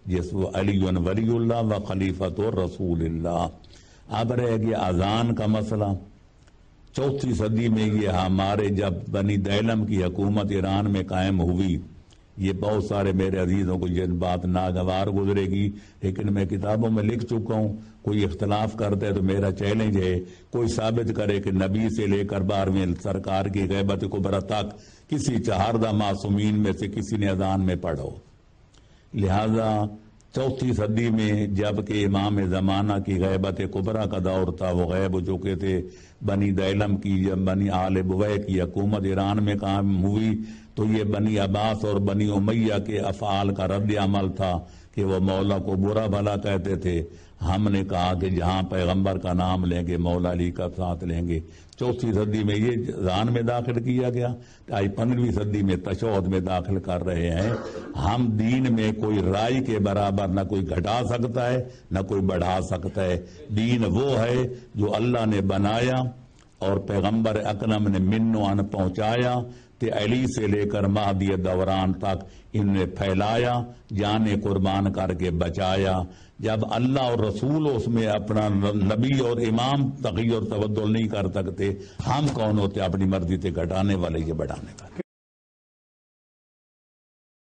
جس وہ علی ولی اللہ و خلیفۃ رسول اللہ. اب رہ گیا اذان کا مسئلہ. 4 صدی میں یہ ہمارے جب بنی دیلم کی حکومت ایران میں قائم ہوئی، یہ بہت سارے میرے عزیزوں کو یہ بات ناگوار گزرے گی، لیکن میں کتابوں میں لکھ چکا ہوں. کوئی اختلاف کرتا ہے تو میرا چیلنج ہے کوئی ثابت کرے کہ نبی سے لے کر 12ویں سرکار کی غیبت کبریٰ تک کسی 4 معصومین میں سے کسی نے اذان میں پڑھو. لہذا 4 صدی میں جب کہ امام زمانہ کی غیبت کبریٰ کا دور تھا، وہ غیب ہو چکے تھے. بنی دیلم کی جب بنی آل بویہ کی حکومت ایران میں قائم ہوئی تو یہ بنی عباس اور بنی امیہ کے افعال کا رد عمل تھا کہ وہ مولا کو برا بھلا کہتے تھے. ہم نے کہا کہ جہاں پیغمبر کا نام لیں گے مولا علی کا ساتھ لیں گے. 4 صدی میں یہ اذان میں داخل کیا گیا. آج 15ویں صدی میں تشہد میں داخل کر رہے ہیں. ہم دین میں کوئی رائے کے برابر نہ کوئی گھٹا سکتا ہے نہ کوئی بڑھا سکتا ہے. دین وہ ہے جو اللہ نے بنایا اور پیغمبر اکرم نے منوان پہنچایا کہ علی سے لے کر مہدی دوران تک انہیں پھیلایا، جانے قربان کر کے بچایا. جب اللہ اور رسول اس میں اپنا نبی اور امام تغیر اور تبدل نہیں کر سکتے، ہم کون ہوتے اپنی مرضی سے گھٹانے والے یا بڑھانے والے؟